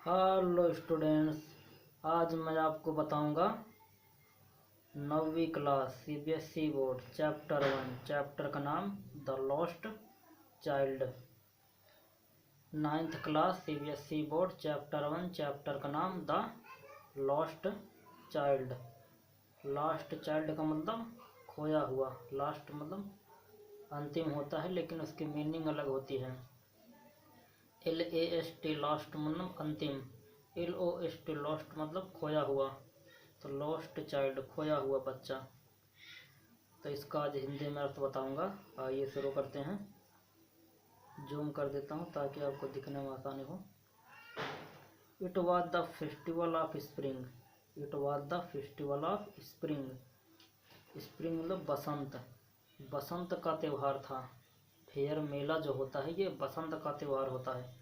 Hello students, आज मैं आपको बताऊंगा 9वीं class CBSE board chapter 1। Chapter का नाम the lost child. 9th class CBSE board chapter 1, chapter का नाम the lost child. Last child का मतलब खोया हुआ, लास्ट मतलब अंतिम होता है, लेकिन उसकी मीनिंग अलग होती है। LAST लास्ट मतलब अंतिम, LOST लॉस्ट मतलब खोया हुआ, तो लॉस्ट चाइल्ड खोया हुआ बच्चा। तो इसका आज हिंदी में अर्थ बताऊंगा। आइए शुरू करते हैं। जूम कर देता हूं ताकि आपको दिखने में आसानी हो। It was the festival of spring. It was the festival of spring. Spring मतलब बसंत, बसंत का त्यौहार था। फेयर मेला जो होता है ये बसंत का त्यौहार होता है,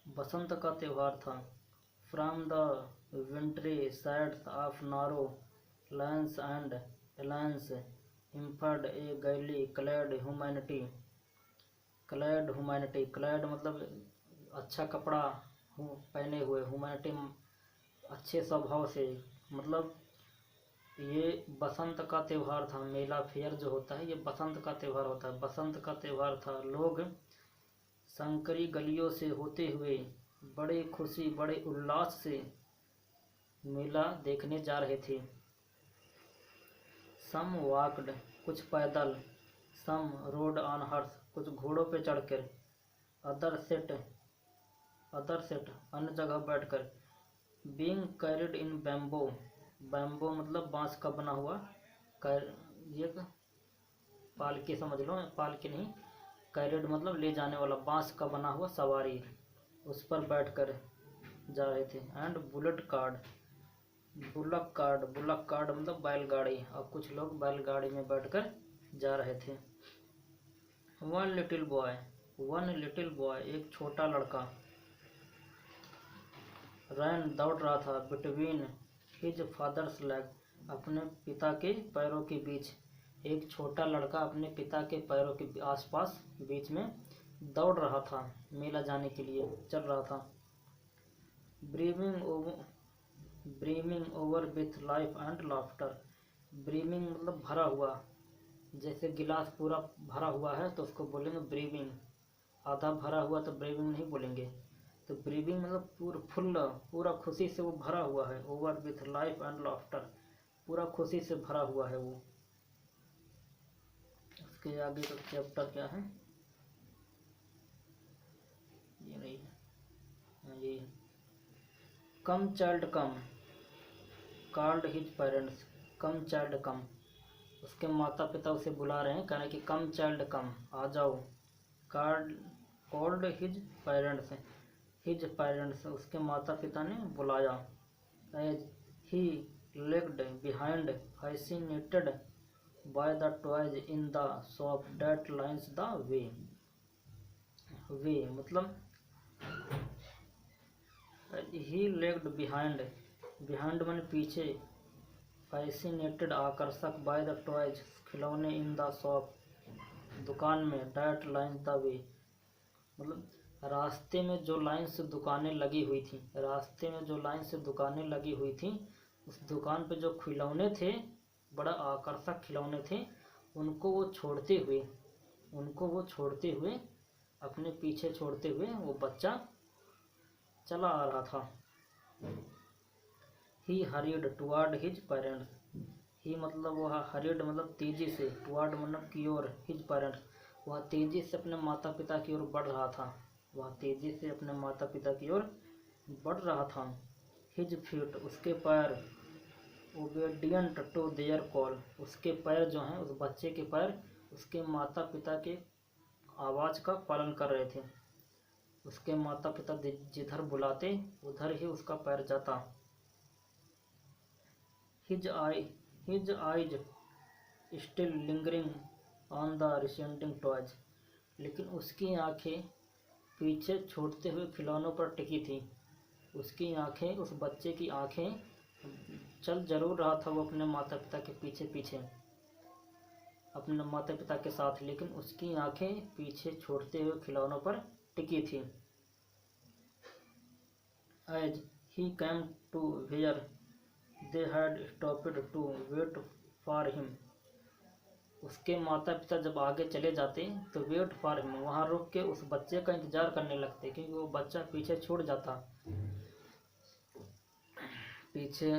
बसंत का त्यौहार था। From the wintry sides of narrow lines and alliance emerged a gaily clad humanity. Clad humanity, clad मतलब अच्छा कपड़ा पहने हुए, ह्यूमैनिटी अच्छे स्वभाव से, मतलब ये बसंत का त्यौहार था। मेला फेयर जो होता है ये बसंत का त्यौहार होता है, बसंत का त्यौहार था। लोग संकरी गलियों से होते हुए बड़े खुशी बड़े उल्लास से मेला देखने जा रहे थे। सम वॉकड कुछ पैदल, सम रोड ऑन हॉर्स कुछ घोड़ों पे चढ़कर, अदर सेट अन्य जगह बैठकर, being carried in bamboo, bamboo मतलब बांस का बना हुआ, ये पालकी समझ लो, पालकी नहीं, कैरिड मतलब ले जाने वाला, बांस का बना हुआ सवारी, उस पर बैठकर जा रहे थे। And bullet card, bullock card, bullock card मतलब बैलगाड़ी, और कुछ लोग बैलगाड़ी में बैठकर जा रहे थे। वन लिटिल बॉय एक छोटा लड़का, रैन दौड़ रहा था, बिटवीन हिज फादर्स लेग अपने पिता के पैरों के बीच। एक छोटा लड़का अपने पिता के पैरों के आसपास बीच में दौड़ रहा था, मेला जाने के लिए चल रहा था। Brimming over with life and laughter. Brimming मतलब भरा हुआ, जैसे गिलास पूरा भरा हुआ है तो उसको बोलेंगे ब्रीमिंग, आधा भरा हुआ तो ब्रीमिंग नहीं बोलेंगे। तो ब्रीमिंग मतलब पूरा खुशी से वो भरा हुआ है। Over with life and laughter, पूरा खुशी से भरा हुआ है वो। उसके आगे का चैप्टर क्या है, ये नहीं है, ये कम चाइल्ड कम, called his parents, come child कम, उसके माता पिता उसे बुला रहे हैं, कह रहे हैं कि कम चाइल्ड कम, आ जाओ। कॉल्ड हिज पेरेंट्स उसके माता पिता ने बुलाया। As he lagged behind fascinated by the toys in the shop that lines the way मतलब ही लेग्ड बिहाइंड, बिहाइंड माने पीछे, फैसिनेटेड आकर्षक, बाय द टॉयज खिलौने, इन द शॉप दुकान में, दैट लाइन्स द वे मतलब रास्ते में जो लाइन से दुकानें लगी हुई थी, रास्ते में जो लाइन से दुकानें लगी हुई थी, उस दुकान पे जो खिलौने थे, बड़ा आकर्षक खिलौने थे, उनको वो छोड़ते हुए अपने पीछे छोड़ते हुए वो बच्चा चला आ रहा था। ही हरीड टुवर्ड हिज पेरेंट्स, ही मतलब वह हरीड मतलब तेजी से, टुवर्ड मतलब की ओर, हिज पेरेंट्स वह तेजी से अपने माता पिता की ओर बढ़ रहा था, वह तेजी से अपने माता पिता की ओर बढ़ रहा था। हिज फीट उसके पैर, ओबेडियंट टू देयर कॉल उसके पैर जो हैं, उस बच्चे के पैर उसके माता पिता के आवाज़ का पालन कर रहे थे। उसके माता पिता जिधर बुलाते उधर ही उसका पैर जाता। His eyes still lingering on the receding toys, लेकिन उसकी आंखें पीछे छूटते हुए खिलौनों पर टिकी थी। उसकी आंखें, उस बच्चे की आंखें, चल जरूर रहा था वो अपने माता पिता के पीछे पीछे, अपने माता पिता के साथ, लेकिन उसकी आंखें पीछे छोड़ते हुए खिलौनों पर टिकी थी। As he came to where they had stopped to wait for him. उसके माता पिता जब आगे चले जाते तो वेट फॉर हिम, वहाँ रुक के उस बच्चे का इंतजार करने लगते, क्योंकि वो बच्चा पीछे छूट जाता। पीछे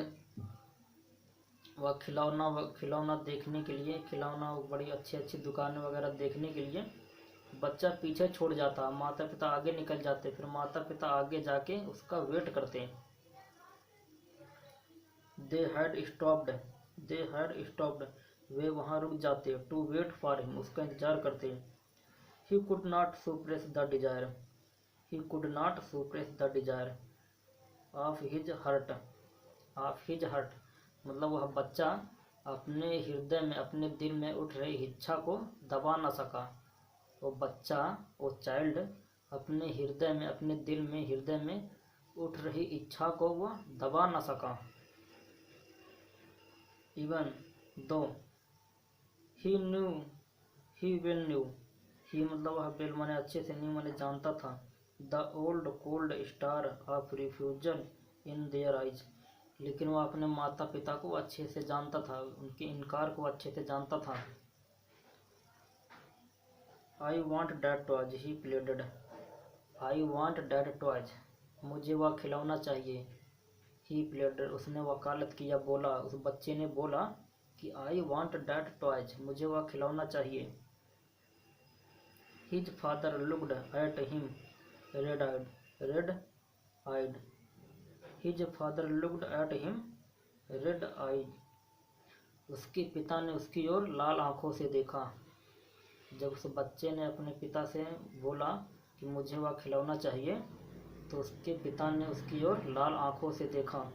वह खिलौना देखने के लिए, खिलौना बड़ी अच्छी अच्छी दुकानें वगैरह देखने के लिए बच्चा पीछे छोड़ जाता, माता पिता आगे निकल जाते, फिर माता पिता आगे जाके उसका वेट करते। दे हैड स्टॉप्ड, वे वहाँ रुक जाते, टू वेट फॉर हिम, उसका इंतजार करते। He could not suppress the desire of his heart, मतलब वह बच्चा अपने हृदय में, अपने दिल में उठ रही इच्छा को दबा न सका। वो चाइल्ड अपने हृदय में, अपने दिल में, हृदय में उठ रही इच्छा को वह दबा न सका। इवन दो ही वेल न्यू, ही मतलब वह वेल माने अच्छे से, न्यू माने जानता था, the old cold star of refusal in their eyes, लेकिन वह अपने माता पिता को अच्छे से जानता था, उनके इनकार को अच्छे से जानता था। I want that toys he प्लेडेड, I want that toys, मुझे वह खिलौना चाहिए। ही प्लेडेड, उसने वकालत किया, बोला, उस बच्चे ने बोला कि आई वॉन्ट डैट टॉयज, मुझे वह खिलौना चाहिए। His father looked at him red eyed, his father looked at him red eyed, उसके पिता ने उसकी ओर लाल आंखों से देखा। जब उस बच्चे ने अपने पिता से बोला कि मुझे वह खिलौना चाहिए, तो उसके पिता ने उसकी ओर लाल आंखों से देखा।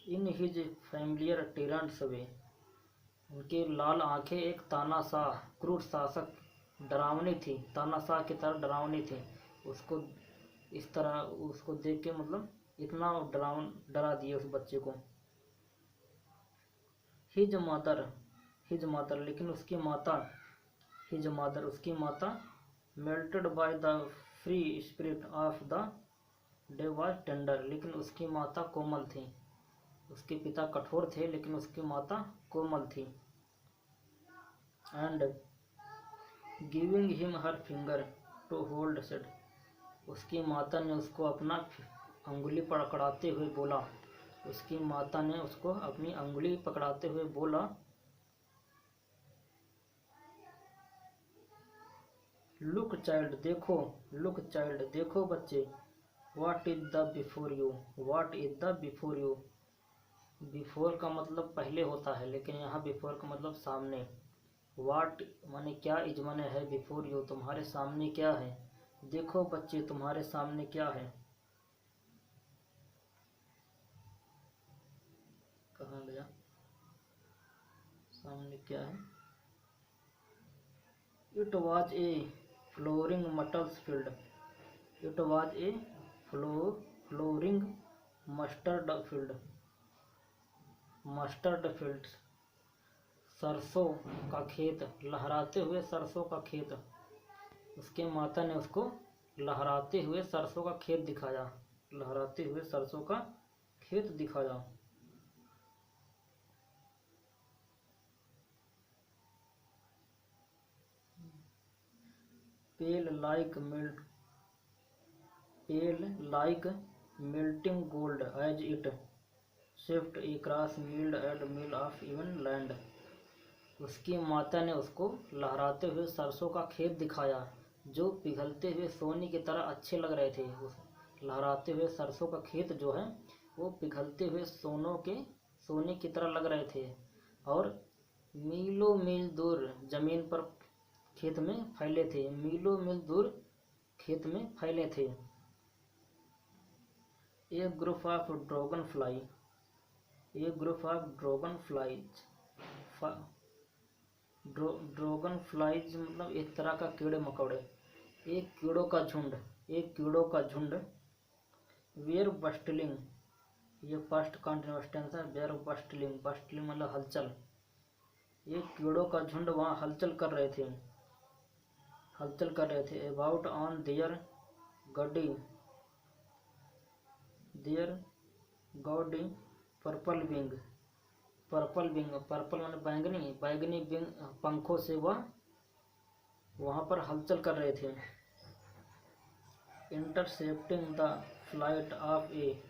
इन हिज फैमिलियर टिरेंट्स वे, उनकी लाल आंखें एक तानाशाह, क्रूर शासक, डरावनी थी, तानाशाह की तरह डरावनी थी। उसको इस तरह उसको देख के मतलब इतना डरा दिए उस बच्चे को। हिज मदर, लेकिन उसकी माता melted by the free spirit of the day was tender, लेकिन उसकी माता कोमल थी। उसके पिता कठोर थे, लेकिन उसकी माता कोमल थी। And giving him her finger to hold said, उसकी माता ने उसको अपना अंगुली पकड़ाते हुए बोला, उसकी माता ने उसको अपनी अंगुली पकड़ाते हुए बोला, लुक चाइल्ड, देखो बच्चे, what is the before you, before का मतलब पहले होता है, लेकिन यहाँ बिफोर का मतलब सामने। व्हाट माने क्या, इज माने है, बिफोर यू तुम्हारे सामने क्या है, देखो बच्चे तुम्हारे सामने क्या है। कहाँ गया, सामने क्या है। It was a flowering mustard field, it was a flowering mustard field, सरसों का खेत, लहराते हुए सरसों का खेत। उसके माता ने उसको लहराते हुए सरसों का खेत दिखाया, लहराते हुए सरसों का खेत दिखाया। Pale like melting gold as it swept across miles and mile of even land, उसकी माता ने उसको लहराते हुए सरसों का खेत दिखाया, जो पिघलते हुए सोने की तरह अच्छे लग रहे थे। उस लहराते हुए सरसों का खेत जो है वो पिघलते हुए सोने की तरह लग रहे थे, और मीलों मील दूर जमीन पर खेत में फैले थे, मीलों मील दूर खेत में फैले थे। A group of dragon flies, dragon flies मतलब एक तरह का कीड़े मकोड़े, एक कीड़ों का झुंड, वेयर बस्टलिंग, ये पास्ट कंटिन्यूअस टेंस है, वेयर बस्टलिंग मतलब हलचल, एक कीड़ों का झुंड वहाँ हलचल कर रहे थे। About on their gaudy their gaudy purple wing, purple wing, purple माने बैंगनी, बैंगनी विंग पंखों से वह वहाँ पर हलचल कर रहे थे। Intercepting the flight of a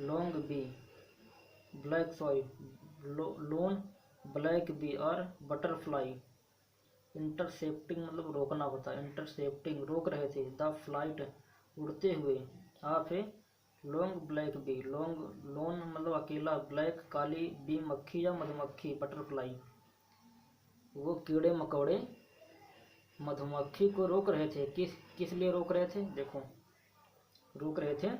long bee black sorry lone black bee or butterfly. Intercepting मतलब रोकना होता है, इंटरसेप्टिंग रोक रहे थे, द फ्लाइट उड़ते हुए, of a long black bee, long lone मतलब अकेला, ब्लैक काली, बी मक्खी या मधुमक्खी, बटरफ्लाई वो कीड़े मकोड़े मधुमक्खी को रोक रहे थे। किस लिए रोक रहे थे? देखो रोक रहे थे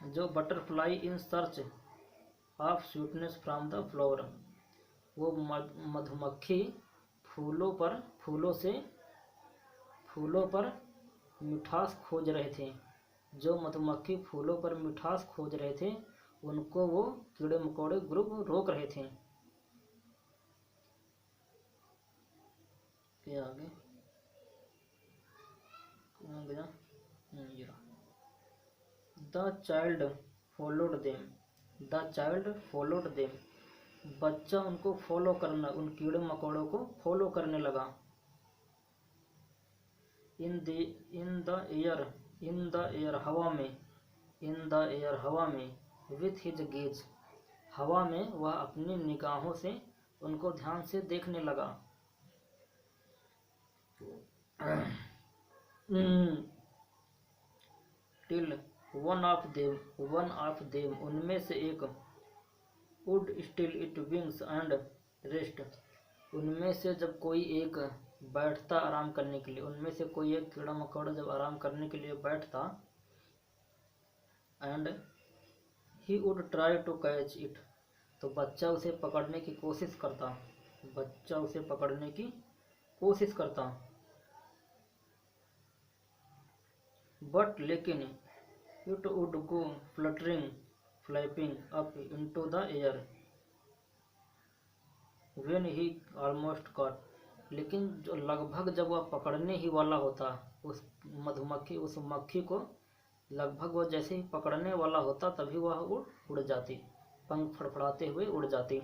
जो butterfly in search of sweetness from the flower, वो मधुमक्खी फूलों पर मिठास खोज रहे थे, जो मधुमक्खी फूलों पर मिठास खोज रहे थे उनको वो कीड़े मकोड़े ग्रुप रोक रहे थे। क्या आगे कहाँ गया? The child followed them, the child followed them, बच्चा उनको फॉलो करना, उन कीड़े मकोड़ों को फॉलो करने लगा। इन द एयर हवा में, इन द एयर हवा में, विथ हिज गेज, हवा में वह अपनी निगाहों से उनको ध्यान से देखने लगा। टिल वन ऑफ देम, उनमें से एक, would still it wings and rest, उनमें से जब कोई एक बैठता आराम करने के लिए, उनमें से कोई एक कीड़ा मकोड़ा जब आराम करने के लिए बैठता, and he would try to catch it, तो बच्चा उसे पकड़ने की कोशिश करता, बच्चा उसे पकड़ने की कोशिश करता। बट लेकिन it would go fluttering flapping up into the air when he almost caught, लेकिन जो लगभग जब वह पकड़ने ही वाला होता, उस मक्खी को लगभग वह जैसे ही पकड़ने वाला होता तभी वह उड़ जाती, पंख फड़फड़ाते हुए उड़ जाती।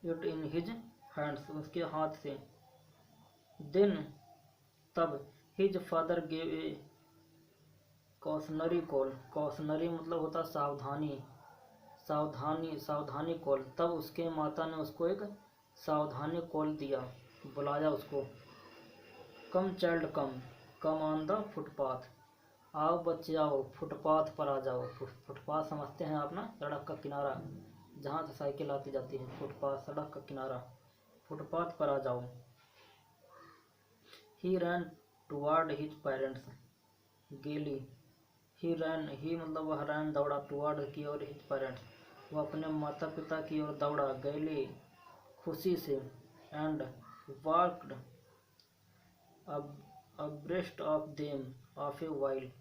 इट इन हिज हैंड्स, उसके हाथ से। देन तब his father gave a cautionary call, cautionary मतलब होता सावधानी, सावधानी कॉल, तब उसके माता ने उसको एक सावधानी कॉल दिया, बुलाया उसको। Come child come, come on the footpath, आओ बच्चे आओ फुटपाथ पर आ जाओ। फुटपाथ समझते हैं आप ना, सड़क का किनारा जहाँ से साइकिल आती जाती है, फुटपाथ सड़क का किनारा, फुटपाथ पर आ जाओ। ही रैन टुवार्ड हिज पेरेंट्स गेली, ही मतलब वह रैन दौड़ा, टुवार्ड की ओर, हिज पेरेंट्स वह अपने माता पिता की ओर दौड़ा, गैली खुशी से, and walked abreast of them of a while,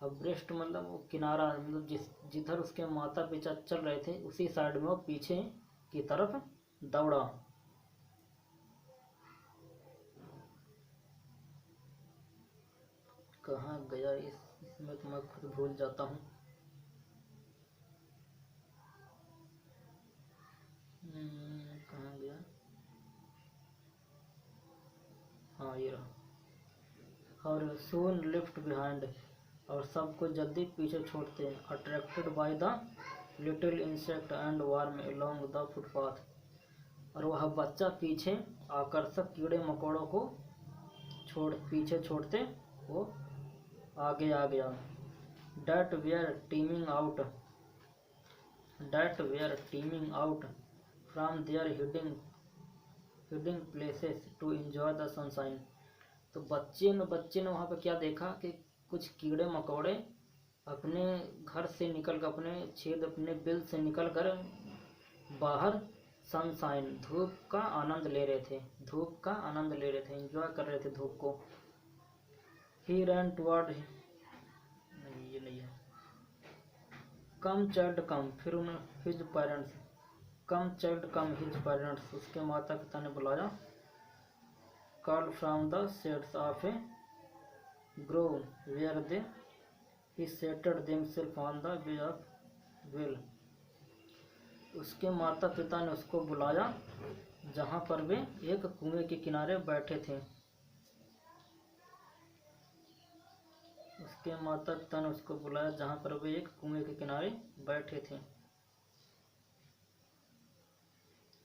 abreast मतलब वो किनारा, मतलब जिधर उसके माता पिता चल रहे थे उसी साइड में वो पीछे की तरफ दौड़ा। कहाँ गया इसमें तो मैं खुद भूल जाता हूँ। कहाँ गया? हाँ ये रहा। और सून लिफ्ट बिहाइंड, और सबको जल्दी पीछे छोड़ते हैं। Attracted by the little insect and warm along the footpath, और वह बच्चा पीछे आकर्षक कीड़े मकोड़ों को पीछे छोड़ते वो आगे आ गया। That were teeming out from their hiding places to enjoy the sunshine, तो बच्चे ने वहाँ पे क्या देखा कि कुछ कीड़े मकोड़े अपने घर से निकल कर, अपने छेद, अपने बिल से निकल कर बाहर सनशाइन धूप का आनंद ले रहे थे, एंजॉय कर रहे थे धूप को। ही रैन टुवर्ड, नहीं ये नहीं है। कम चाइल्ड कम, फिर उन his parents, come child come his parents, उसके माता पिता ने बुलाया। Call from the shades of a grove where they he seated himself on the edge of well. उसके माता पिता ने उसको बुलाया जहाँ पर वे एक कुएं के किनारे बैठे थे। उसके माता पिता ने उसको बुलाया जहाँ पर वे एक कुएं के किनारे बैठे थे।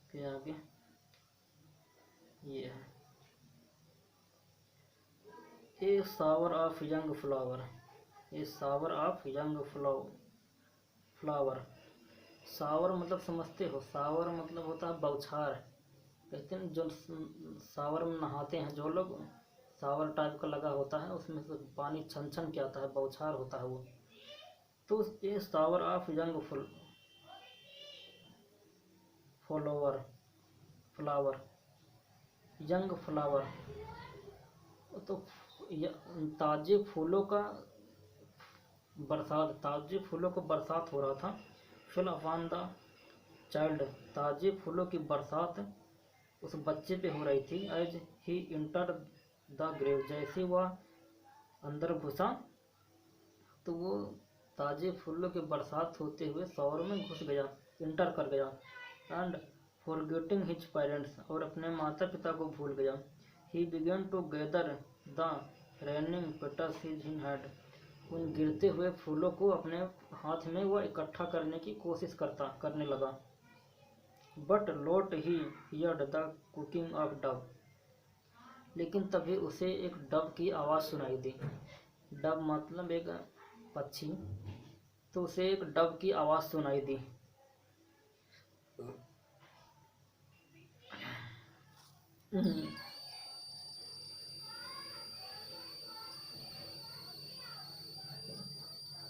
फिर आगे ये है a shower of young flower. A shower of young flower. Shower मतलब समझते हो, शावर मतलब होता है बौछार। कहते हैं जो शावर में नहाते हैं जो लोग, शावर टाइप का लगा होता है, उसमें से पानी छन छन के आता है, बौछार होता है वो। तो ये shower of young flower young flower, तो ताजे फूलों का बरसात, ताजे फूलों को बरसात हो रहा था। फिल अपॉन द चाइल्ड, ताजे फूलों की बरसात उस बच्चे पे हो रही थी। As he enter the grave, जैसे वह अंदर घुसा तो वो ताजे फूलों की बरसात होते हुए शॉवर में घुस गया, इंटर कर गया। एंड फॉरगेटिंग हिज पेरेंट्स, और अपने माता पिता को भूल गया। He began to gather the raining petals in hand, उन गिरते हुए फूलों को अपने हाथ में वह इकट्ठा करने की कोशिश करने लगा। But lot he heard the cooking of Dove, लेकिन तभी उसे एक डव की आवाज़ सुनाई दी। डव मतलब एक पक्षी, तो उसे एक डव की आवाज़ सुनाई दी।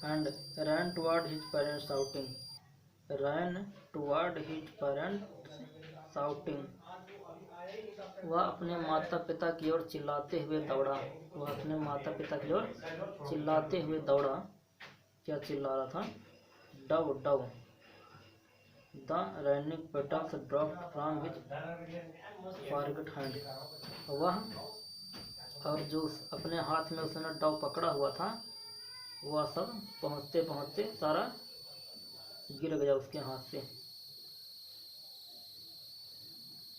and ran toward his parents shouting, वह अपने माता पिता की ओर चिल्लाते हुए दौड़ा। वह अपने माता पिता की ओर चिल्लाते हुए दौड़ा। क्या चिल्ला रहा था? Dove Dove. The running petals dropped from his forget hand, वह और जो अपने हाथ में उसने डव पकड़ा हुआ था वह सब पहुँचते पहुँचते सारा गिर गया उसके हाथ से।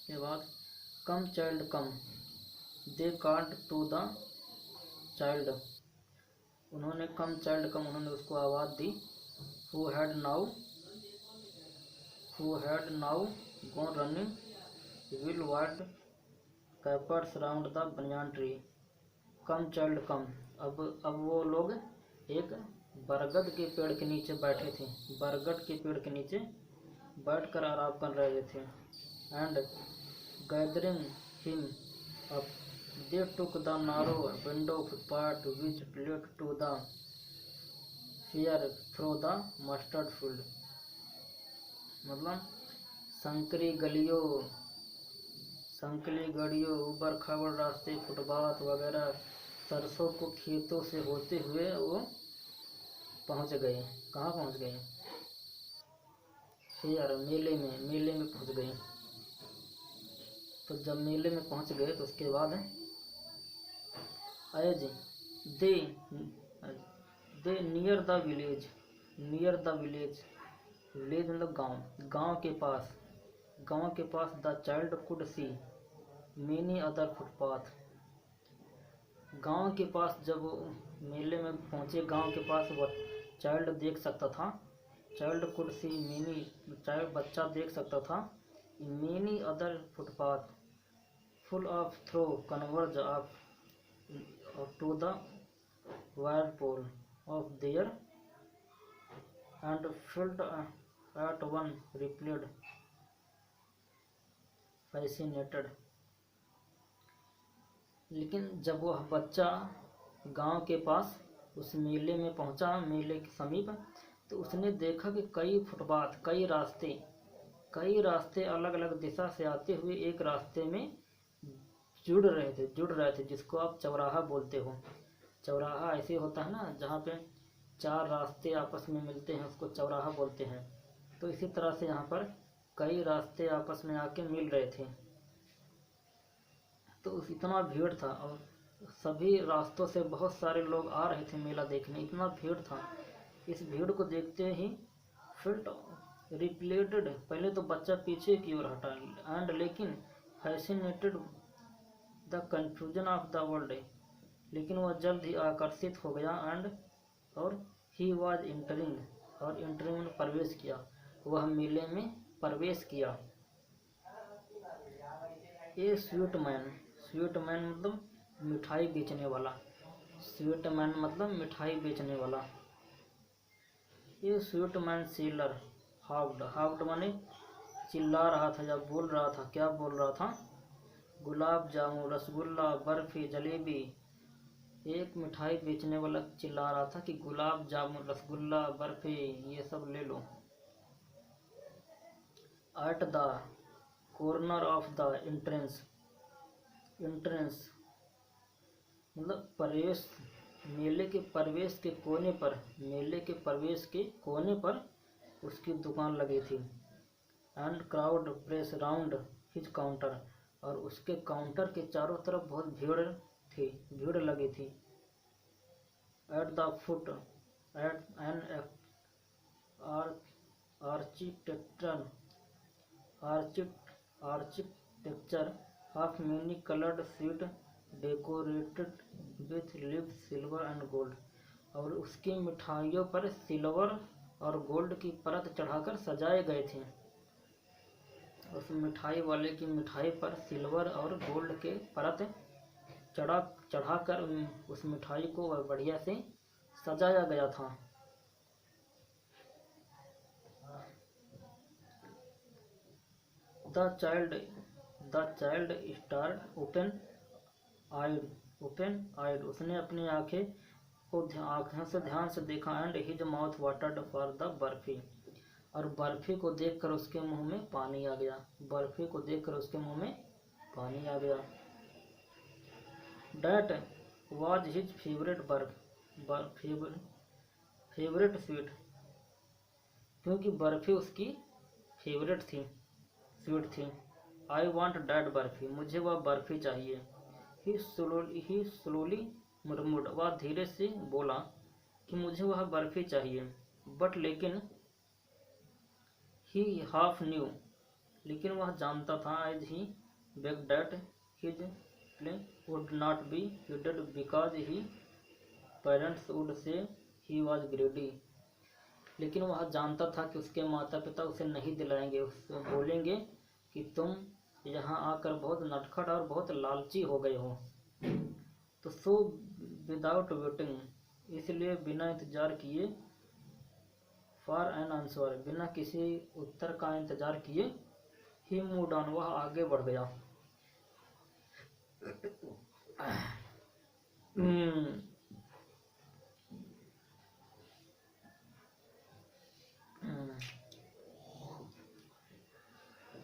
के बाद come child come, they called to the child, उन्होंने कम चाइल्ड कम, उन्होंने उसको आवाज़ दी। Who had now gone running will wide capers round the banyan tree. Come child come, अब वो लोग एक बरगद के पेड़ के नीचे बैठे थे, बरगद के पेड़ के नीचे बैठकर आराम कर रहे थे। And gathering him up they took the narrow window footpath which led to the fair through the mustard field, मतलब संकरी गलियों ऊबड़ खाबड़ रास्ते, फुटपाथ वगैरह, सरसों को खेतों से होते हुए वो पहुंच गए। कहाँ पहुंच गए? फेयर, मेले में पहुंच गए। तो जब मेले में पहुंच गए तो उसके बाद as they near the village मतलब गांव के पास the child could see many other footpath, गांव के पास जब मेले में पहुंचे, गांव के पास वह चाइल्ड देख सकता था, child could see many, child बच्चा देख सकता था, many other footpath full of throw converge of to the wire pole of their and field at one replayed fascinated. लेकिन जब वह बच्चा गांव के पास उस मेले में पहुंचा, मेले के समीप, तो उसने देखा कि कई फुटपाथ, कई रास्ते अलग अलग दिशा से आते हुए एक रास्ते में जुड़ रहे थे, जिसको आप चौराहा बोलते हो। चौराहा ऐसे होता है ना, जहाँ पे चार रास्ते आपस में मिलते हैं, उसको चौराहा बोलते हैं। तो इसी तरह से यहाँ पर कई रास्ते आपस में आके मिल रहे थे। तो इतना भीड़ था, और सभी रास्तों से बहुत सारे लोग आ रहे थे मेला देखने, इतना भीड़ था। इस भीड़ को देखते ही फिल्ट रिप्लेटेड, पहले तो बच्चा पीछे की ओर हटा, एंड लेकिन fascinated the confusion of the world, लेकिन वह जल्द ही आकर्षित हो गया, एंड और ही वॉज इंटरिंग, और इंटरिंग में प्रवेश किया, वह मेले में प्रवेश किया। ए स्वीट मैन, स्वीट मैन मतलब मिठाई बेचने वाला, स्वीट मैन मतलब मिठाई बेचने वाला। ये स्वीट मैन सेलर हाउड, हाउड माने चिल्ला रहा था या बोल रहा था, क्या बोल रहा था, गुलाब जामुन, रसगुल्ला, बर्फी, जलेबी। एक मिठाई बेचने वाला चिल्ला रहा था कि गुलाब जामुन, रसगुल्ला, बर्फी ये सब ले लो। At the corner of the entrance, entrance मतलब प्रवेश, मेले के प्रवेश के कोने पर, मेले के प्रवेश के कोने पर उसकी दुकान लगी थी। And crowd press round his counter, और उसके काउंटर के चारों तरफ बहुत भीड़ थी, भीड़ लगी थी। At the foot at an architecture architecture of many coloured sweet decorated with leaves silver and gold, और उसकी मिठाइयों पर सिल्वर और गोल्ड की परत चढ़ाकर सजाए गए थे। उस मिठाई वाले की मिठाई पर सिल्वर और गोल्ड के परत चढ़ाकर उस मिठाई को बढ़िया से सजाया गया था। द चाइल्ड स्टार्ड ओपन आइड, उसने अपनी आंखों से ध्यान से देखा, and his mouth watered for the barfi, और बर्फी को देखकर उसके मुंह में पानी आ गया, बर्फी को देखकर उसके मुंह में पानी आ गया। That was his favourite sweet, क्योंकि बर्फी उसकी फेवरेट थी, स्वीट थी। आई वॉन्ट डैट बर्फी, मुझे वह बर्फी चाहिए। ही स्लोली मुरमुड, वह धीरे से बोला कि मुझे वह बर्फी चाहिए। बट लेकिन ही हाफ न्यू, लेकिन वह जानता था, as he begged that his play would not be heeded because he parents would say he was ग्रेडी, लेकिन वह जानता था कि उसके माता पिता उसे नहीं दिलाएंगे, उससे बोलेंगे कि तुम यहाँ आकर बहुत नटखट और बहुत लालची हो गए हो। तो सो विदाउट वेटिंग, इसलिए बिना इंतजार किए, फॉर एन आंसर, बिना किसी उत्तर का इंतजार किए, ही मूव्ड ऑन, वह आगे बढ़ गया।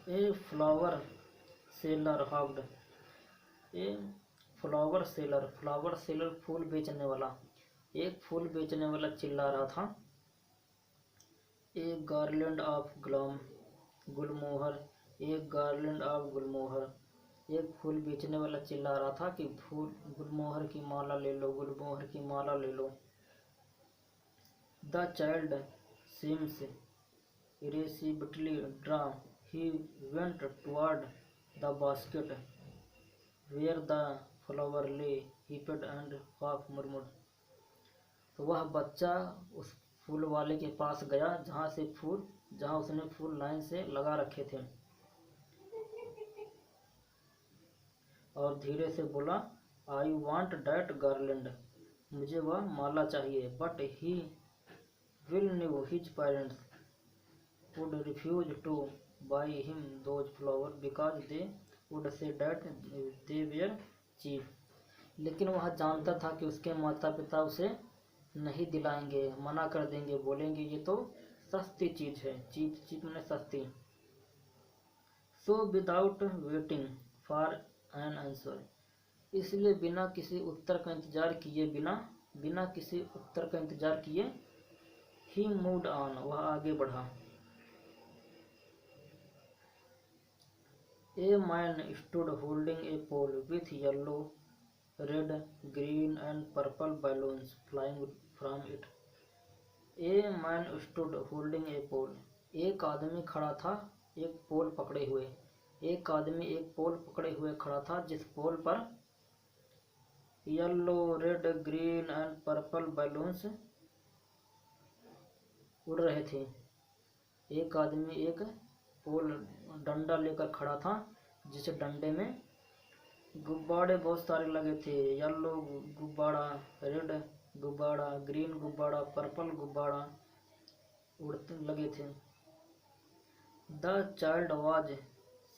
A flower seller hawked, a flower seller फूल बेचने वाला, एक फूल बेचने वाला चिल्ला रहा था। एक गार्लैंड ऑफ गुलमोहर, एक गार्लैंड ऑफ गुलमोहर, एक फूल बेचने वाला चिल्ला रहा था कि फूल गुलमोहर की माला ले लो, गुलमोहर की माला ले लो। The child seems irresistibly drawn, he went toward the basket where the flower lay heaped and half murmured, तो वह बच्चा उस फूल वाले के पास गया जहाँ उसने फूल लाइन से लगा रखे थे, और धीरे से बोला, आई वॉन्ट डैट गार्लैंड, मुझे वह माला चाहिए। But he will new his parents would refuse to buy him those flowers because they would say that they were cheap, लेकिन वह जानता था कि उसके माता पिता उसे नहीं दिलाएंगे, मना कर देंगे, बोलेंगे ये तो सस्ती चीज है, चीप मैंने सस्ती। So without waiting for an answer, इसलिए बिना किसी उत्तर का इंतजार किए, ही मूव्ड ऑन, वह आगे बढ़ा। A man stood holding a pole with yellow red, green and purple balloons flying from it. A man stood holding a pole. एक आदमी खड़ा था एक पोल पकड़े हुए। एक आदमी एक पोल पकड़े हुए खड़ा था जिस पोल पर yellow, red, green and purple balloons उड़ रहे थे। एक आदमी एक पोल डंडा लेकर खड़ा था जिस डंडे में गुब्बारे बहुत सारे लगे थे। येलो गुब्बारा, रेड गुब्बारा, ग्रीन गुब्बारा, पर्पल गुब्बारा उड़ते लगे थे। The child was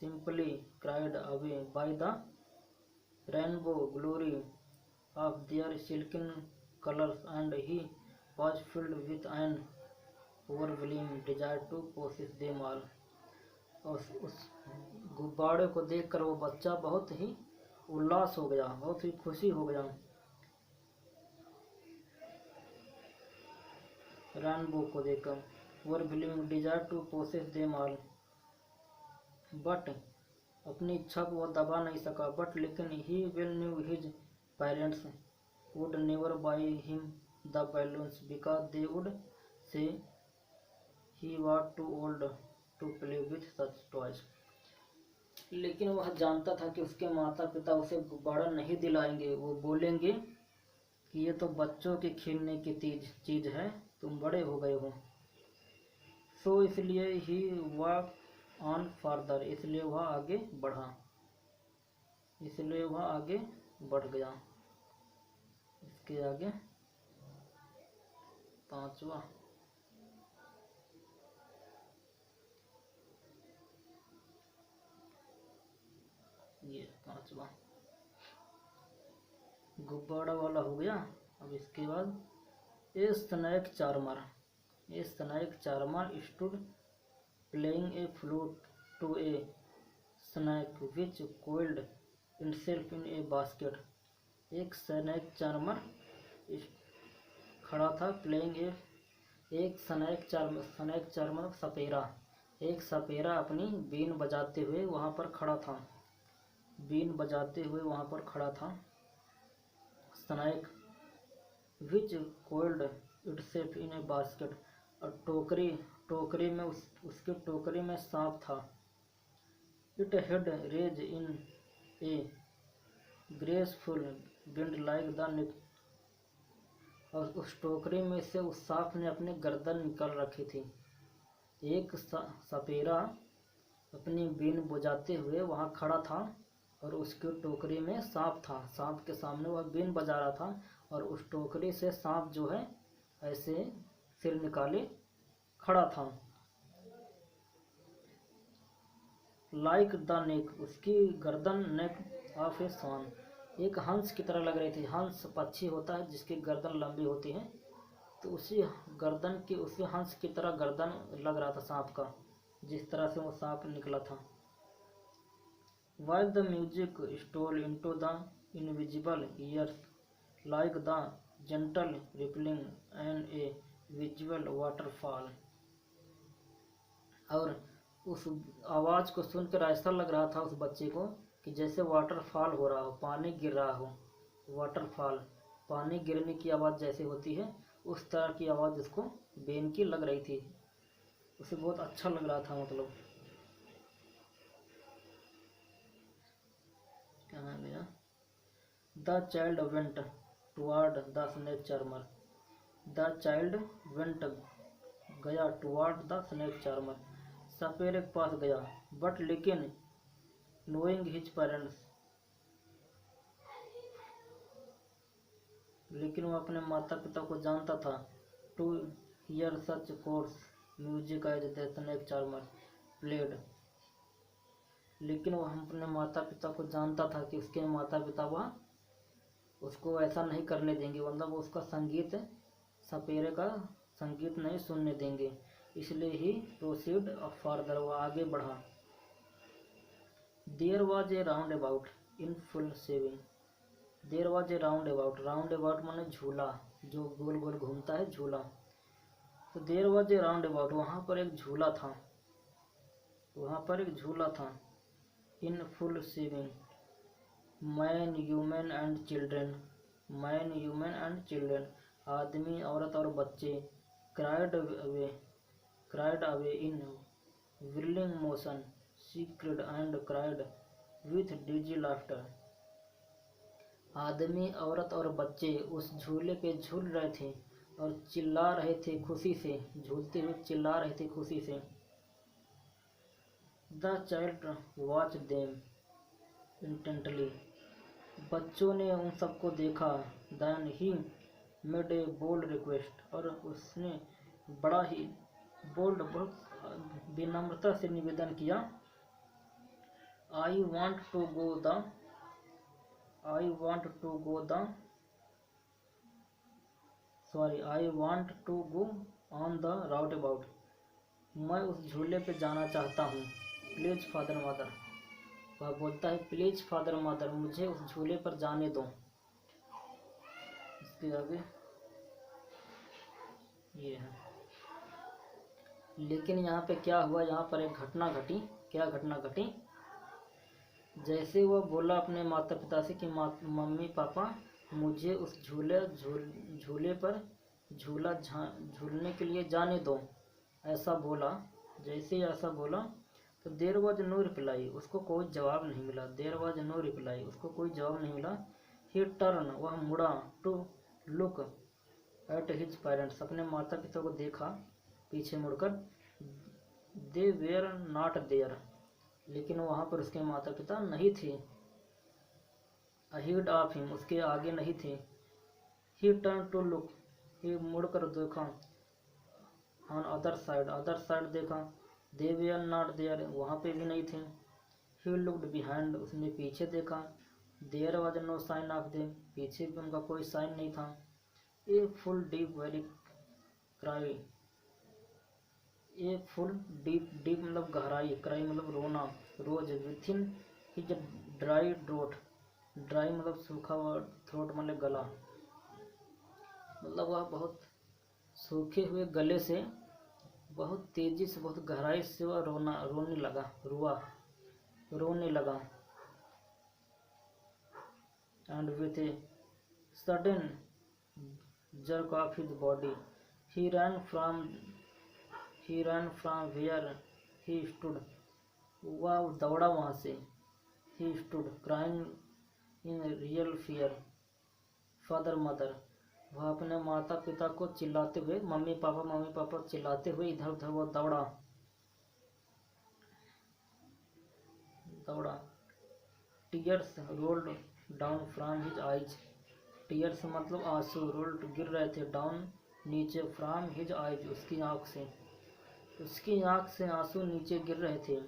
simply cried away by the rainbow glory of their silken colors, and he was filled with an overwhelming desire to possess them all. और उस गुब्बारे को देखकर वो बच्चा बहुत ही उल्लास हो गया, बहुत ही खुशी हो गया। रेनबो को देखकर overwhelming desire to possess them all, but अपनी इच्छा को वो दबा नहीं सका। बट लेकिन he well knew his parents would never buy him the balloons because they would say he was too old to play with such toys. लेकिन वह जानता था कि उसके माता पिता उसे गुब्बारा नहीं दिलाएंगे। वो बोलेंगे कि ये तो बच्चों के खेलने की चीज है, तुम बड़े हो गए हो। सो इसलिए ही वॉक ऑन फर्दर, इसलिए वह आगे बढ़ा, इसलिए वह आगे बढ़ गया। इसके आगे पांचवा, ये पांचवा गुब्बारा वाला हो गया। अब इसके बाद a snake charmer, a snake charmer stood playing a flute to a snake which coiled itself in a basket. एक स्नेक चार्मर खड़ा था प्लेइंग ए, एक स्नेक चार्मर सपेरा, एक सपेरा अपनी बीन बजाते हुए वहाँ पर खड़ा था, बीन बजाते हुए वहाँ पर खड़ा था। Snake which coiled itself in a basket, और टोकरी में उसके टोकरी में सांप था। It head raised in a graceful wind like the neck, और उस टोकरी में से उस सांप ने अपनी गर्दन निकाल रखी थी। एक सपेरा अपनी बीन बजाते हुए वहाँ खड़ा था और उसकी टोकरी में सांप था। सांप के सामने वह बीन बजा रहा था और उस टोकरी से सांप जो है ऐसे सिर निकाले खड़ा था। लाइक द नेक, उसकी गर्दन नेक ऑफ ए स्वान, एक हंस की तरह लग रही थी। हंस पक्षी होता है जिसकी गर्दन लंबी होती है, तो उसी हंस की तरह गर्दन लग रहा था सांप का, जिस तरह से वो सांप निकला था। While the music stole into the invisible ears like the gentle rippling and a visual waterfall, और उस आवाज़ को सुनकर ऐसा लग रहा था उस बच्चे को कि जैसे वाटरफॉल हो रहा हो, पानी गिर रहा हो। वाटरफॉल, पानी गिरने की आवाज़ जैसे होती है उस तरह की आवाज़ उसको बेन की लग रही थी। उसे बहुत अच्छा लग रहा था। मतलब कहाँ गया? The child went toward the snake charmer, the child went गया टुवर्ड द स्नेक चार्मर, सपेरे के पास गया। बट लेकिन नोइंग हिज पेरेंट्स, लेकिन वो अपने माता पिता को जानता था। To hear such course music as the snake charmer played, लेकिन वह अपने माता पिता को जानता था कि उसके माता पिता वह उसको ऐसा नहीं करने देंगे, मतलब वो उसका संगीत, सपेरे का संगीत नहीं सुनने देंगे। इसलिए ही प्रोसीड फर्दर, वह आगे बढ़ा। There was a roundabout in full saving, there was a roundabout, roundabout माने झूला, जो गोल गोल घूमता है झूला। तो there was a roundabout, वहाँ पर एक झूला था, वहाँ पर एक झूला था। In full swing, man human and children, man human and children, आदमी औरत और बच्चे, cried away in willing motion, she cried and cried with dizzy laughter, आदमी औरत और बच्चे उस झूले पे झूल रहे थे और चिल्ला रहे थे खुशी से, झूलते हुए चिल्ला रहे थे खुशी से। The child watch them intently, बच्चों ने उन सबको देखा। Then he made a bold request, और उसने बड़ा ही बोल्ड, बहुत विनम्रता से निवेदन किया। I want to go the I want to go on the roundabout, मैं उस झूले पे जाना चाहता हूँ। प्लीज फादर मदर, वह बोलता है प्लीज फादर मदर, मुझे उस झूले पर जाने दो। इसके आगे ये है। लेकिन यहाँ पे क्या हुआ, यहाँ पर एक घटना घटी। क्या घटना घटी? जैसे वह बोला अपने माता पिता से कि मम्मी पापा मुझे उस झूले पर झूलने के लिए जाने दो, ऐसा बोला। जैसे ऐसा बोला तो देयर वॉज नो रिप्लाई, उसको कोई जवाब नहीं मिला। देयर वॉज नो रिप्लाई, उसको कोई जवाब नहीं मिला। ही टर्न, वह मुड़ा, to look at his parents, अपने माता पिता को देखा पीछे मुड़कर। दे वेयर नॉट देयर, लेकिन वहाँ पर उसके माता पिता नहीं थे। अहेड ऑफ हिम, उसके आगे नहीं थे। ही टर्न टू लुक, ही मुड़कर देखा। ऑन अदर साइड देखा। दे वेयर नॉट देयर, वहाँ पे भी नहीं थे। ही लुक्ड बिहाइंड, उसने पीछे देखा। There was no sign of them, पीछे भी उनका कोई साइन नहीं था। A full deep very cry, a full deep, deep मतलब गहराई, क्राई मतलब रोना, rose. Within his dry throat, dry मतलब सूखा हुआ, थ्रोट मतलब गला, मतलब वह बहुत सूखे हुए गले से बहुत तेजी से, बहुत गहराई से वह रोने लगा। And with a sudden jerk of his body, he ran from where he stood, वह दौड़ा वहाँ से। he stood crying in real fear, father mother, वह अपने माता पिता को चिल्लाते हुए, मम्मी पापा चिल्लाते हुए इधर उधर वह दौड़ा। tears rolled down from his eyes, tears मतलब आंसू, रोल्ड गिर रहे थे, डाउन नीचे, फ्रॉम हिज आइज उसकी आँख से आंसू नीचे गिर रहे थे।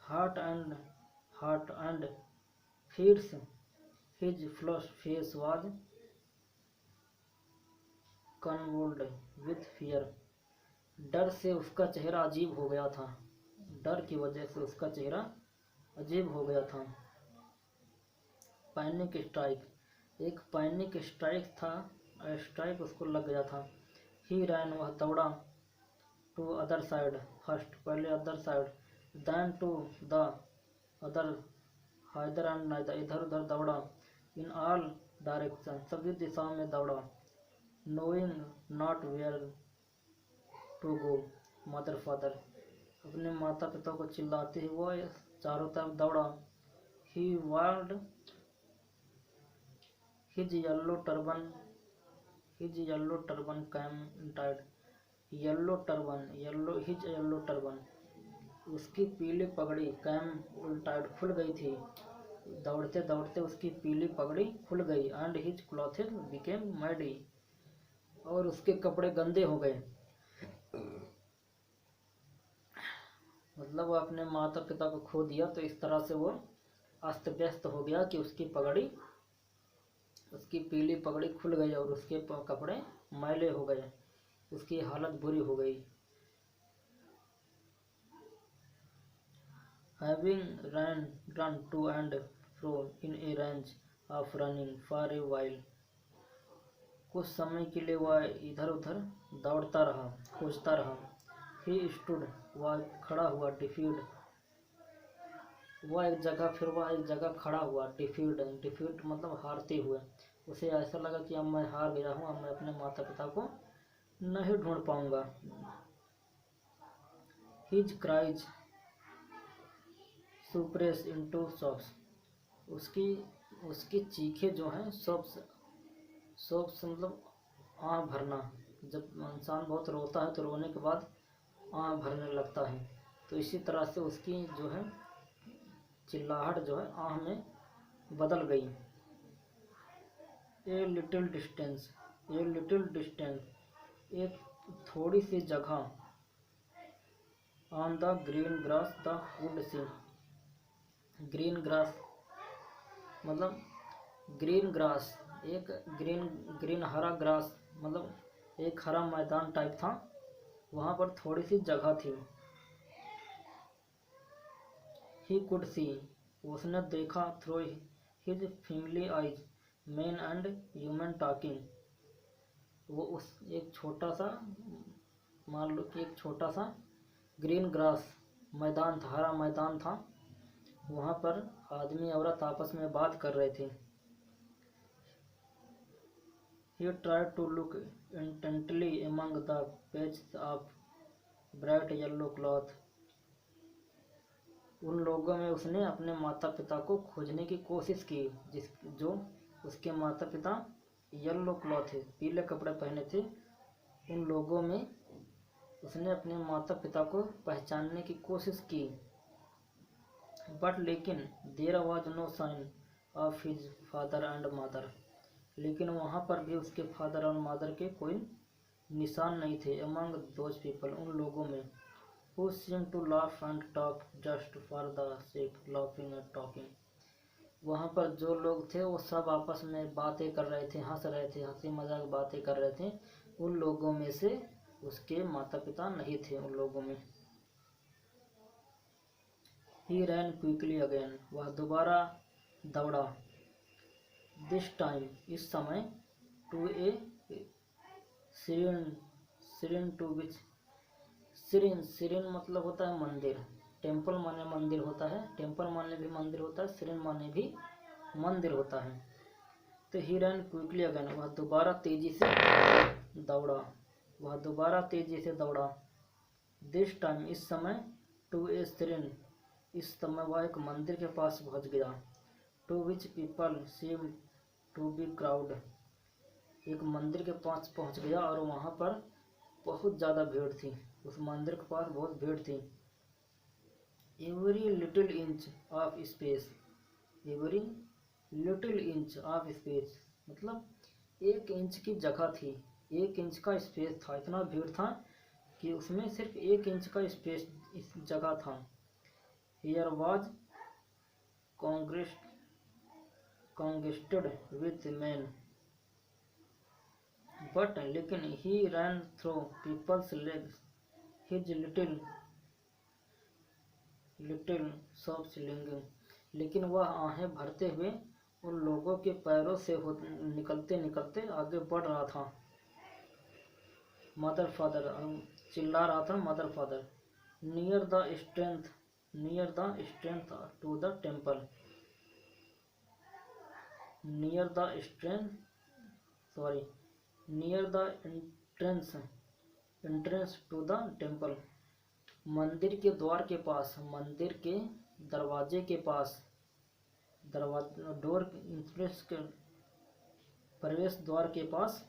Heart and feeds his flush face was convulsed with fear, डर से उसका चेहरा अजीब हो गया था। डर की वजह से उसका चेहरा अजीब हो गया था। पैनिक स्ट्राइक, एक पैनिक स्ट्राइक था, स्ट्राइक उसको लग गया था। ही रैन, वह दौड़ा। टू अदर साइड, फर्स्ट पहले other side, then to the other, hither and neither, इधर उधर दौड़ा। इन ऑल डायरेक्शन, सभी दिशाओं में दौड़ा। Knowing not where to go, mother father, अपने माता पिता को चिल्लाते हुए वह चारों तरफ दौड़ा। He wore his yellow turban came tied, his yellow turban, उसकी पीली पगड़ी, कैम उल्टाइड, खुल गई थी। दौड़ते दौड़ते उसकी पीली पगड़ी खुल गई। And his clothes became muddy, और उसके कपड़े गंदे हो गए। मतलब वो अपने माता पिता को खो दिया तो इस तरह से वो अस्त व्यस्त हो गया कि उसकी पीली पगड़ी खुल गई और उसके कपड़े मैले हो गए, उसकी हालत बुरी हो गई। Having run to and fro in a range of running for a while, कुछ समय के लिए वह इधर उधर दौड़ता रहा, खोजता रहा। He stood, वह खड़ा हुआ। Defeated, वह एक जगह खड़ा हुआ, डिफीट मतलब हारते हुए। उसे ऐसा लगा कि अब मैं हार गया हूँ, अब मैं अपने माता पिता को नहीं ढूंढ पाऊंगा। हिज क्राइज सुप्रेस इनटू सॉफ्स, उसकी उसकी चीखें जो हैं सॉफ्स मतलब आँख भरना। जब इंसान बहुत रोता है तो रोने के बाद आँख भरने लगता है, तो इसी तरह से उसकी जो है चिल्लाहट जो है आँख में बदल गई। ए लिटिल डिस्टेंस, एक थोड़ी सी जगह, on the green grass the would see, green grass मतलब ग्रीन ग्रास, एक ग्रीन हरा ग्रास मतलब एक हरा मैदान टाइप था, वहाँ पर थोड़ी सी जगह थी। ही कुड सी, उसने देखा, थ्रू हिज फिंगली eyes man and human talking, वो उस एक छोटा सा, मान लो कि एक छोटा सा ग्रीन ग्रास मैदान था, हरा मैदान था, वहाँ पर आदमी औरत आपस में बात कर रहे थे। He tried to look intently among the patches of bright yellow cloth, उन लोगों में उसने अपने माता पिता को खोजने की कोशिश की, जो उसके माता पिता येलो क्लॉथ थे, पीले कपड़े पहने थे। उन लोगों में उसने अपने माता पिता को पहचानने की कोशिश की, बट लेकिन there was no sign of his father and mother, लेकिन वहाँ पर भी उसके फादर और मदर के कोई निशान नहीं थे। अमंग दोज पीपल, उन लोगों में, who seem to laugh and talk just for the sake laughing and talking, वहाँ पर जो लोग थे वो सब आपस में बातें कर रहे थे, हंस रहे थे, हंसी मजाक बातें कर रहे थे। उन लोगों में से उसके माता पिता नहीं थे उन लोगों में। ही रैन क्विकली अगेन, वह दोबारा दौड़ा। दिस टाइम, इस समय, to a siren to which, siren मतलब होता है मंदिर, टेम्पल माने मंदिर होता है, टेम्पल माने भी मंदिर होता है, सिरिन माने भी मंदिर होता है। तो ही रन क्विकली अगेन, वह दोबारा तेजी से दौड़ा। दिस टाइम, इस समय, टू ए सिरिन, इस समय वह एक मंदिर के पास पहुंच गया। To which people seem to be crowd, एक मंदिर के पास पहुंच गया और वहां पर बहुत ज़्यादा भीड़ थी, उस मंदिर के पास बहुत भीड़ थी। Every little inch of space, every little inch of space मतलब एक इंच की जगह थी, एक इंच का स्पेस था, इतना भीड़ था कि उसमें सिर्फ एक इंच का स्पेस इस जगह था। Here was congested with men, but लेकिन he ran through people's legs, his little sobs lingering, लेकिन वह आहें भरते हुए उन लोगों के पैरों से निकलते निकलते आगे बढ़ रहा था। मदर फादर, चिल्ला रहा था mother father. Near the strength to the temple, near the entrance to the temple, मंदिर के द्वार के पास, मंदिर के दरवाजे के पास, डोर एंट्रेंस के प्रवेश द्वार के पास।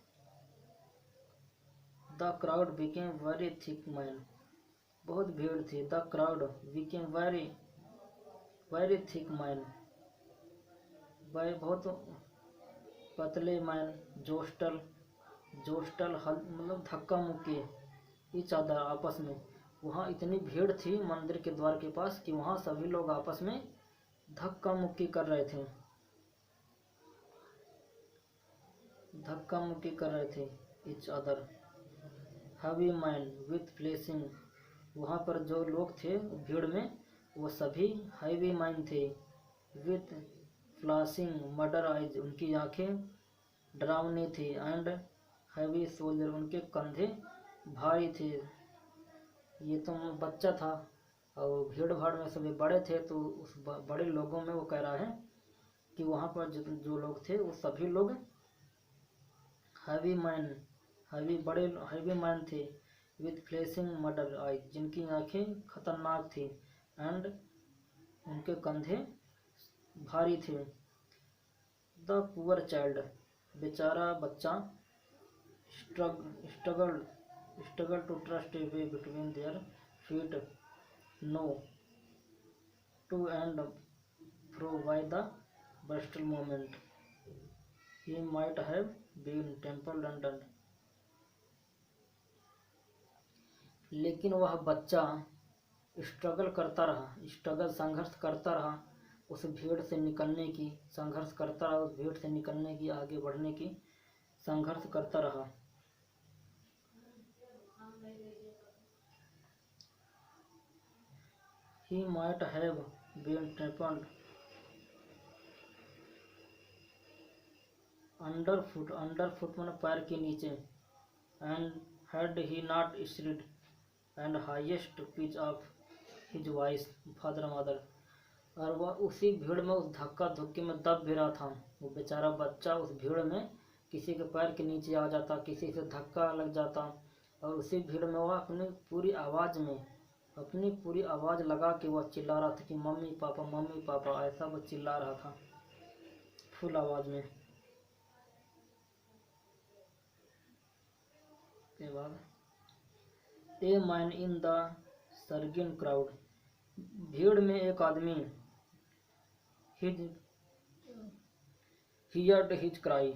The crowd became very thick man, बहुत भीड़ थी। The crowd became very thick man, बहुत पतले मैन, जोस्टल मतलब धक्का मुक्की, इच अदर आपस में। वहाँ इतनी भीड़ थी मंदिर के द्वार के पास कि वहाँ सभी लोग आपस में धक्का मुक्की कर रहे थे, each other. Heavy man with flashing, वहाँ पर जो लोग थे भीड़ में वो सभी हैवी मैन थे। विथ फ्लैशिंग मर्डर आइज, उनकी आंखें डरावनी थी। एंड हैवी सोल्जर, उनके कंधे भारी थे। ये तो बच्चा था और भीड़ भाड़ में सभी बड़े थे, तो उस बड़े लोगों में वो कह रहा है कि वहाँ पर जो लोग थे वो सभी लोग हैवी मैन थे, विथ फ्लैशिंग मर्डर आइज, जिनकी आंखें खतरनाक थी, एंड उनके कंधे भारी थे। द पुअर चाइल्ड, बेचारा बच्चा, struggle to trust a way between their feet, no to and fro by the brutal moment, he might have been temple London. लेकिन वह बच्चा संघर्ष करता रहा उस भीड़ से निकलने की, आगे बढ़ने की संघर्ष करता रहा। He might have been trampled underfoot माने पैर के नीचे, and had he not shrieked and highest pitch of his voice father mother, और वह उसी भीड़ में उस धक्का धुक्की में दब भी रहा था। वो बेचारा बच्चा उस भीड़ में किसी के पैर के नीचे आ जाता, किसी से धक्का लग जाता, और उसी भीड़ में वह अपनी पूरी आवाज़ लगा के वह चिल्ला रहा था कि मम्मी पापा, ऐसा वो चिल्ला रहा था फुल आवाज़ में। के बाद a man in the surging crowd, भीड़ में एक आदमी, हियर्ड हिज क्राई,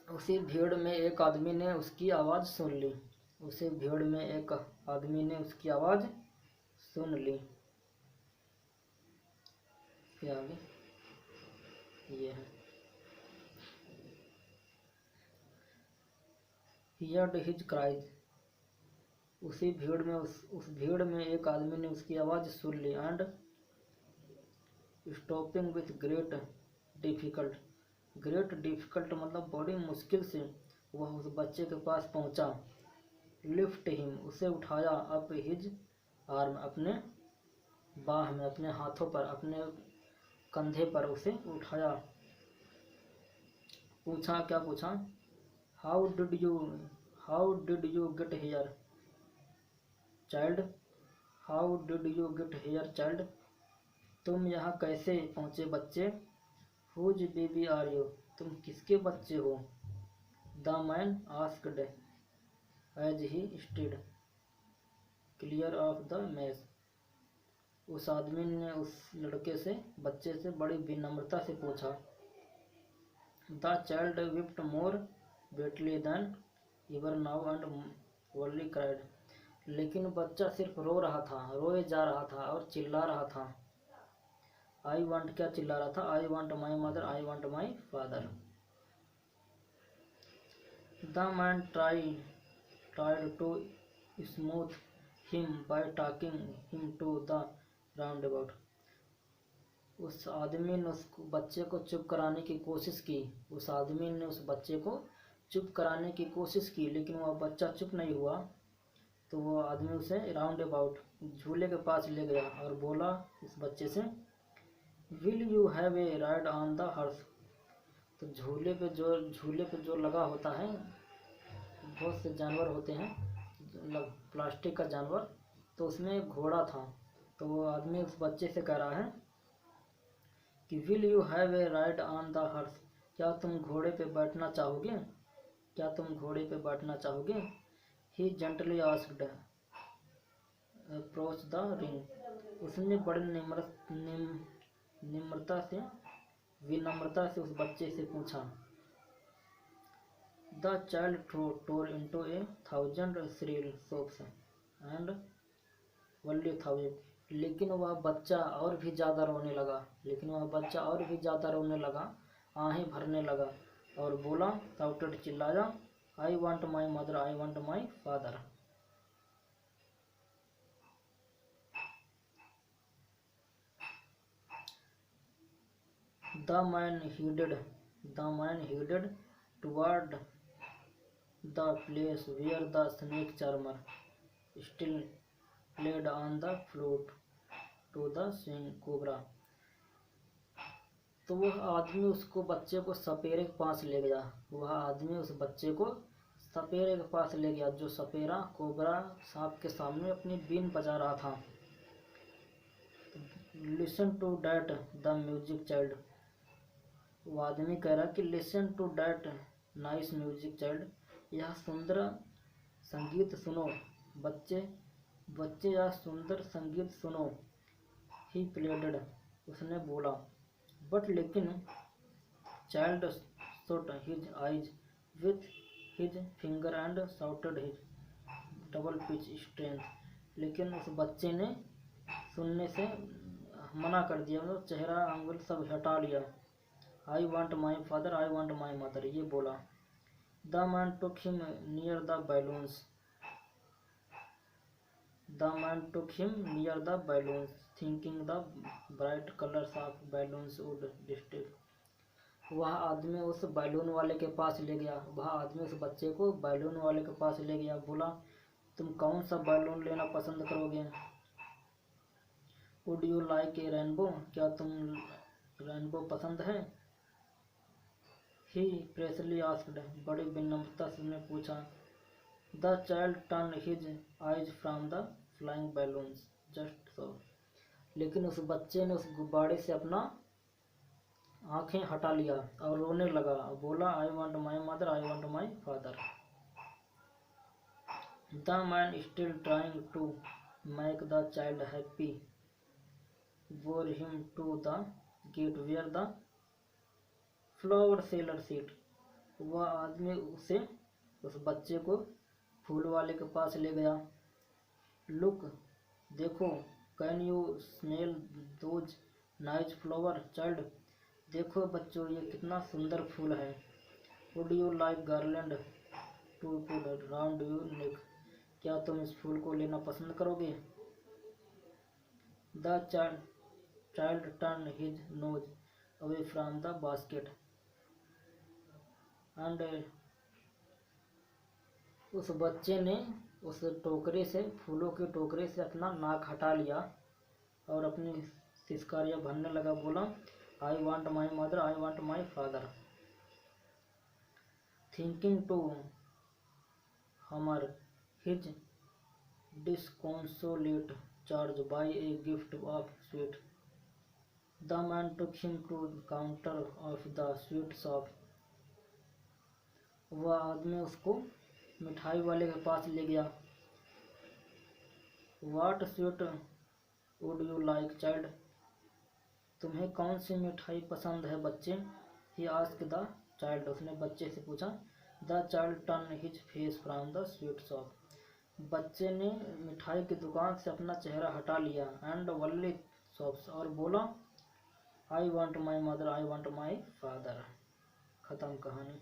उसी भीड़ में एक आदमी ने उसकी आवाज़ सुन ली, क्या आगे ये है, हियर्ड हिज क्राइज, उसी भीड़ में उस भीड़ में एक आदमी ने उसकी आवाज़ सुन ली, and stopping with great difficult मतलब बड़ी मुश्किल से वह उस बच्चे के पास पहुंचा। लिफ्ट हिम, उसे उठाया, अप हिज आर्म, अपने बाह में, अपने हाथों पर, अपने कंधे पर उसे उठाया। पूछा, क्या पूछा? How did you get here child, how did you get here child, तुम यहाँ कैसे पहुँचे बच्चे? हुज बेबी आर यू, तुम किसके बच्चे हो? The man asked as he stood clear of the mess, उस आदमी ने उस लड़के से, बच्चे से बड़ी विनम्रता से पूछा। The child wept more bitterly than ever now and only cried, लेकिन बच्चा सिर्फ रोए जा रहा था और चिल्ला रहा था। आई वांट, क्या चिल्ला रहा था? I want my mother, I want my father. The man tried to smooth him by talking him to the roundabout, उस आदमी ने उस बच्चे को चुप कराने की कोशिश की, लेकिन वह बच्चा चुप नहीं हुआ। तो वो आदमी उसे राउंड अबाउट, झूले के पास ले गया और बोला उस बच्चे से, will you have a ride on the horse, तो झूले पे जो लगा होता है, बहुत से जानवर होते हैं प्लास्टिक का जानवर, तो उसमें एक घोड़ा था। तो वो आदमी उस बच्चे से कह रहा है कि will you have a ride on the horse, क्या तुम घोड़े पे बैठना चाहोगे? He gently asked approach the ring, उसने बड़े विनम्रता से उस बच्चे से पूछा। The child tore into 1,000 shrill sobs and wailed thousand, लेकिन वह बच्चा और भी ज़्यादा रोने लगा, आहें भरने लगा और बोला, साउटेड, चिल्लाया, आई want my mother, I want my father. The man headed toward the place where the snake charmer still led on the flute to the swing cobra. तो वह आदमी उसको बच्चे को सपेरे के पास ले गया। वह आदमी उस बच्चे को सपेरे के पास ले गया, जो सपेरा कोबरा सांप के सामने अपनी बीन बजा रहा था। Listen to that the music child. वो आदमी कह रहा कि listen to that nice music child, यह सुंदर संगीत सुनो बच्चे, बच्चे यह सुंदर संगीत सुनो। ही प्लेडेड, उसने बोला। बट लेकिन child shut his eyes with his finger and shouted his double pitch strength. लेकिन उस बच्चे ने सुनने से मना कर दिया, मतलब चेहरा आंगुल सब हटा लिया। आई want my father, I want my mother, ये बोला। The man took him near the balloons, the man took him near the balloons thinking the bright colours of balloons would distract. वह आदमी उस बैलून वाले के पास ले गया, वह आदमी उस बच्चे को बैलून वाले के पास ले गया। बोला, तुम कौन सा बैलून लेना पसंद करोगे? Would you like a rainbow, क्या तुम रेनबो पसंद है? ही प्रेसली आस्क्ड, बड़ी विनम्रता से उसने पूछा। The child turn his eyes from the flying balloons just so. लेकिन उस बच्चे ने उस गुब्बारे से अपना आंखें हटा लिया और रोने लगा। बोला, I want my mother, I want my father. The man still trying to make the child happy bore him to the gate where the flower seller sit। वह आदमी उस बच्चे को फूल वाले के पास ले गया। लुक, देखो, can you smell those nice flower child, देखो बच्चों, ये कितना सुंदर फूल है। Would you like garland to put round your neck, क्या तुम इस फूल को लेना पसंद करोगे? The child turned his nose away from the basket and उस बच्चे ने उस टोकरे से, फूलों के टोकरे से अपना नाक हटा लिया और अपनी सिसकारियाँ भरने लगा। बोला, I want my mother, I want my father. Thinking to humour his disconsolate charge by a gift of sweet। The man took him to the counter of the sweet shop। वह आदमी उसको मिठाई वाले के पास ले गया। What sweet would you like child, तुम्हें कौन सी मिठाई पसंद है बच्चे? He asked the child, उसने बच्चे से पूछा। The child turned his face from the sweet shop। बच्चे ने मिठाई की दुकान से अपना चेहरा हटा लिया। एंड वल्ली शॉप्स, और बोला, I want my mother, I want my father. ख़त्म कहानी।